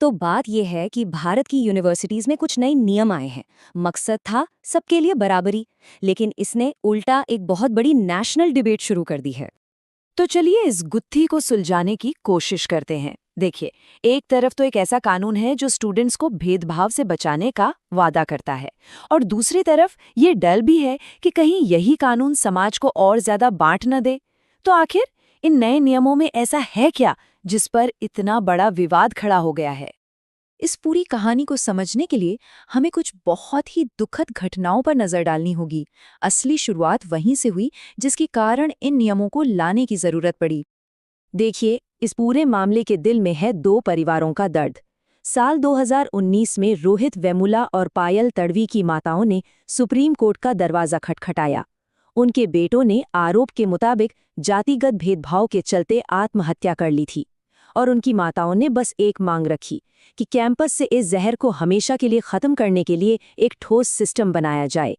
तो बात यह है कि भारत की यूनिवर्सिटीज में कुछ नए नियम आए हैं। मकसद था सबके लिए बराबरी, लेकिन इसने उल्टा एक बहुत बड़ी नेशनल डिबेट शुरू कर दी है। तो चलिए इस गुत्थी को सुलझाने की कोशिश करते हैं। देखिए, एक तरफ तो एक ऐसा कानून है जो स्टूडेंट्स को भेदभाव से बचाने का वादा करता है, और दूसरी तरफ ये डर भी है कि कहीं यही कानून समाज को और ज्यादा बांट न दे। तो आखिर इन नए नियमों में ऐसा है क्या जिस पर इतना बड़ा विवाद खड़ा हो गया है? इस पूरी कहानी को समझने के लिए हमें कुछ बहुत ही दुखद घटनाओं पर नजर डालनी होगी। असली शुरुआत वहीं से हुई जिसके कारण इन नियमों को लाने की जरूरत पड़ी। देखिए, इस पूरे मामले के दिल में है दो परिवारों का दर्द। साल 2019 में रोहित वेमुला और पायल तड़वी की माताओं ने सुप्रीम कोर्ट का दरवाजा खटखटाया। उनके बेटों ने आरोप के मुताबिक जातिगत भेदभाव के चलते आत्महत्या कर ली थी, और उनकी माताओं ने बस एक मांग रखी कि कैंपस से इस जहर को हमेशा के लिए खत्म करने के लिए एक ठोस सिस्टम बनाया जाए।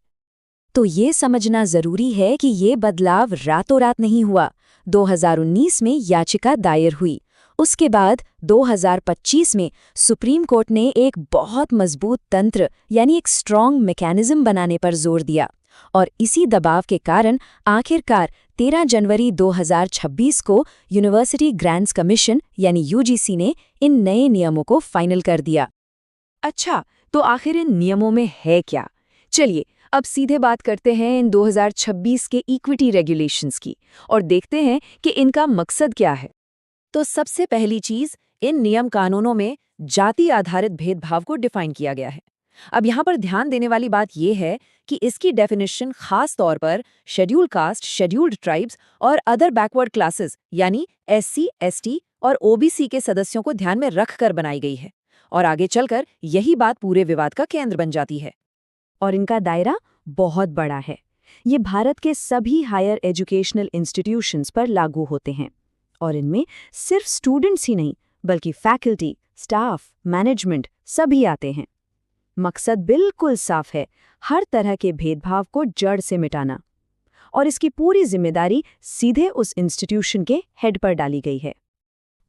तो ये समझना जरूरी है कि ये बदलाव रातों रात नहीं हुआ। 2019 में याचिका दायर हुई, उसके बाद 2025 में सुप्रीम कोर्ट ने एक बहुत मजबूत तंत्र यानी एक स्ट्रॉन्ग मैकेनिज्म बनाने पर जोर दिया, और इसी दबाव के कारण आखिरकार 13 जनवरी 2026 को यूनिवर्सिटी ग्रांट्स कमीशन यानी यूजीसी ने इन नए नियमों को फाइनल कर दिया। अच्छा, तो आखिर इन नियमों में है क्या? चलिए अब सीधे बात करते हैं इन 2026 के इक्विटी रेगुलेशंस की, और देखते हैं कि इनका मकसद क्या है। तो सबसे पहली चीज, इन नियम कानूनों में जाति आधारित भेदभाव को डिफाइन किया गया है। अब यहाँ पर ध्यान देने वाली बात यह है कि इसकी डेफिनेशन खास तौर पर शेड्यूल्ड कास्ट, शेड्यूल्ड ट्राइब्स और अदर बैकवर्ड क्लासेस यानी एससी, एसटी और ओबीसी के सदस्यों को ध्यान में रखकर बनाई गई है, और आगे चलकर यही बात पूरे विवाद का केंद्र बन जाती है। और इनका दायरा बहुत बड़ा है। ये भारत के सभी हायर एजुकेशनल इंस्टीट्यूशंस पर लागू होते हैं, और इनमें सिर्फ स्टूडेंट्स ही नहीं बल्कि फैकल्टी, स्टाफ, मैनेजमेंट सभी आते हैं। मकसद बिल्कुल साफ है, हर तरह के भेदभाव को जड़ से मिटाना, और इसकी पूरी जिम्मेदारी सीधे उस इंस्टीट्यूशन के हेड पर डाली गई है।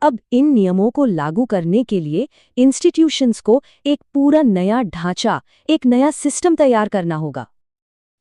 अब इन नियमों को लागू करने के लिए इंस्टीट्यूशंस को एक पूरा नया ढांचा, एक नया सिस्टम तैयार करना होगा।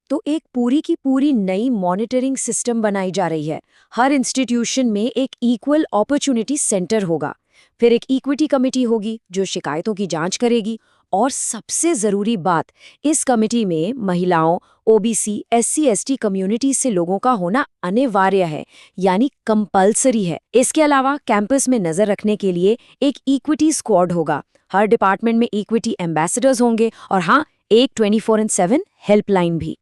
तो एक पूरी की पूरी नई मॉनिटरिंग सिस्टम बनाई जा रही है। हर इंस्टीट्यूशन में एक इक्वल अपॉर्चुनिटी सेंटर होगा, फिर एक इक्विटी कमेटी होगी जो शिकायतों की जांच करेगी, और सबसे जरूरी बात, इस कमेटी में महिलाओं, ओबीसी, एससी, एसटी कम्युनिटी से लोगों का होना अनिवार्य है, यानी कंपल्सरी है। इसके अलावा कैंपस में नजर रखने के लिए एक इक्विटी स्क्वाड होगा। हर डिपार्टमेंट में इक्विटी एम्बेसडर्स होंगे, और हाँ, एक 24/7 हेल्पलाइन भी।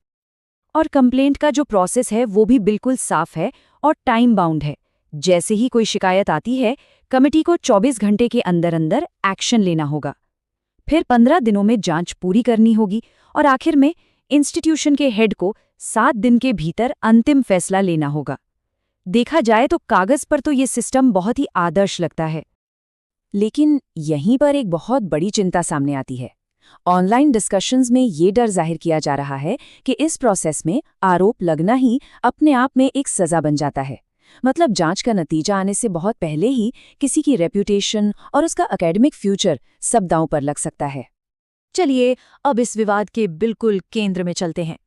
और कंप्लेंट का जो प्रोसेस है वो भी बिल्कुल साफ है और टाइम बाउंड है। जैसे ही कोई शिकायत आती है, कमेटी को 24 घंटे के अंदर अंदर एक्शन लेना होगा, फिर 15 दिनों में जांच पूरी करनी होगी, और आखिर में इंस्टीट्यूशन के हेड को 7 दिन के भीतर अंतिम फैसला लेना होगा। देखा जाए तो कागज पर तो ये सिस्टम बहुत ही आदर्श लगता है, लेकिन यहीं पर एक बहुत बड़ी चिंता सामने आती है। ऑनलाइन डिस्कशंस में ये डर जाहिर किया जा रहा है कि इस प्रोसेस में आरोप लगना ही अपने आप में एक सजा बन जाता है। मतलब जांच का नतीजा आने से बहुत पहले ही किसी की रेप्यूटेशन और उसका एकेडमिक फ्यूचर सब दांव पर लग सकता है। चलिए अब इस विवाद के बिल्कुल केंद्र में चलते हैं,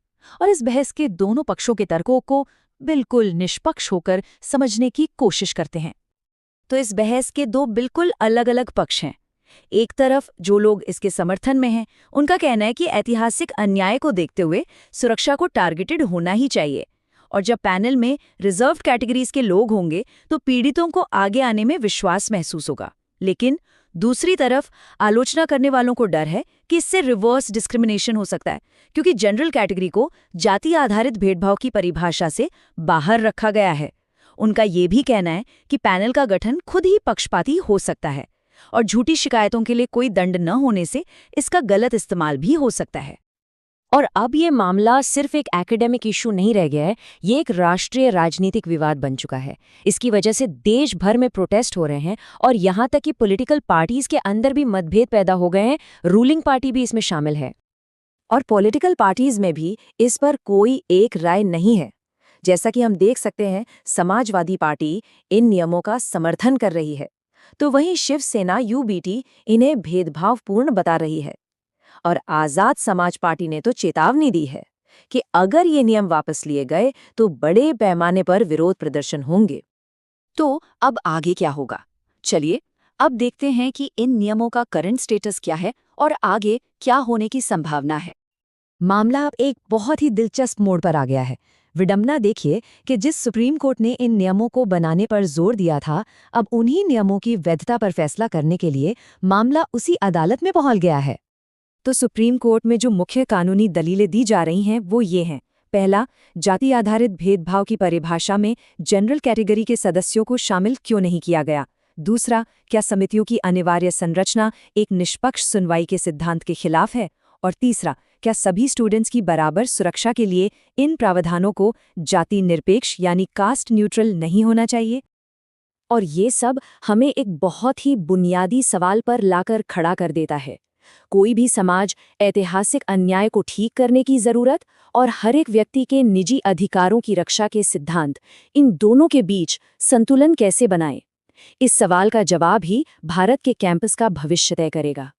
और इस बहस के दोनों पक्षों के तर्कों को बिल्कुल निष्पक्ष होकर समझने की कोशिश करते हैं। तो इस बहस के दो बिल्कुल अलग अलग पक्ष हैं। एक तरफ जो लोग इसके समर्थन में हैं, उनका कहना है कि ऐतिहासिक अन्याय को देखते हुए सुरक्षा को टारगेटेड होना ही चाहिए, और जब पैनल में रिजर्व्ड कैटेगरीज के लोग होंगे तो पीड़ितों को आगे आने में विश्वास महसूस होगा। लेकिन दूसरी तरफ आलोचना करने वालों को डर है कि इससे रिवर्स डिस्क्रिमिनेशन हो सकता है, क्योंकि जनरल कैटेगरी को जाति आधारित भेदभाव की परिभाषा से बाहर रखा गया है। उनका ये भी कहना है कि पैनल का गठन खुद ही पक्षपाती हो सकता है, और झूठी शिकायतों के लिए कोई दंड न होने से इसका गलत इस्तेमाल भी हो सकता है। और अब ये मामला सिर्फ एक एकेडमिक इशू नहीं रह गया है, ये एक राष्ट्रीय राजनीतिक विवाद बन चुका है। इसकी वजह से देश भर में प्रोटेस्ट हो रहे हैं, और यहाँ तक कि पॉलिटिकल पार्टीज के अंदर भी मतभेद पैदा हो गए हैं। रूलिंग पार्टी भी इसमें शामिल है, और पॉलिटिकल पार्टीज में भी इस पर कोई एक राय नहीं है। जैसा कि हम देख सकते हैं, समाजवादी पार्टी इन नियमों का समर्थन कर रही है। तो वहीं शिवसेना यूबीटी इन्हें भेदभावपूर्ण बता रही है। और आजाद समाज पार्टी ने तो चेतावनी दी है कि अगर ये नियम वापस लिए गए तो बड़े पैमाने पर विरोध प्रदर्शन होंगे। तो अब आगे क्या होगा? चलिए अब देखते हैं कि इन नियमों का करंट स्टेटस क्या है और आगे क्या होने की संभावना है। मामला अब एक बहुत ही दिलचस्प मोड़ पर आ गया है। विडंबना देखिए कि जिस सुप्रीम कोर्ट ने इन नियमों को बनाने पर जोर दिया था, अब उन्हीं नियमों की वैधता पर फैसला करने के लिए मामला उसी अदालत में पहुंच गया है। तो सुप्रीम कोर्ट में जो मुख्य कानूनी दलीलें दी जा रही हैं वो ये हैं। पहला, जाति आधारित भेदभाव की परिभाषा में जनरल कैटेगरी के सदस्यों को शामिल क्यों नहीं किया गया। दूसरा, क्या समितियों की अनिवार्य संरचना एक निष्पक्ष सुनवाई के सिद्धांत के खिलाफ है। और तीसरा, क्या सभी स्टूडेंट्स की बराबर सुरक्षा के लिए इन प्रावधानों को जाति निरपेक्ष यानी कास्ट न्यूट्रल नहीं होना चाहिए। और ये सब हमें एक बहुत ही बुनियादी सवाल पर लाकर खड़ा कर देता है। कोई भी समाज ऐतिहासिक अन्याय को ठीक करने की जरूरत और हर एक व्यक्ति के निजी अधिकारों की रक्षा के सिद्धांत, इन दोनों के बीच संतुलन कैसे बनाए? इस सवाल का जवाब ही भारत के कैंपस का भविष्य तय करेगा।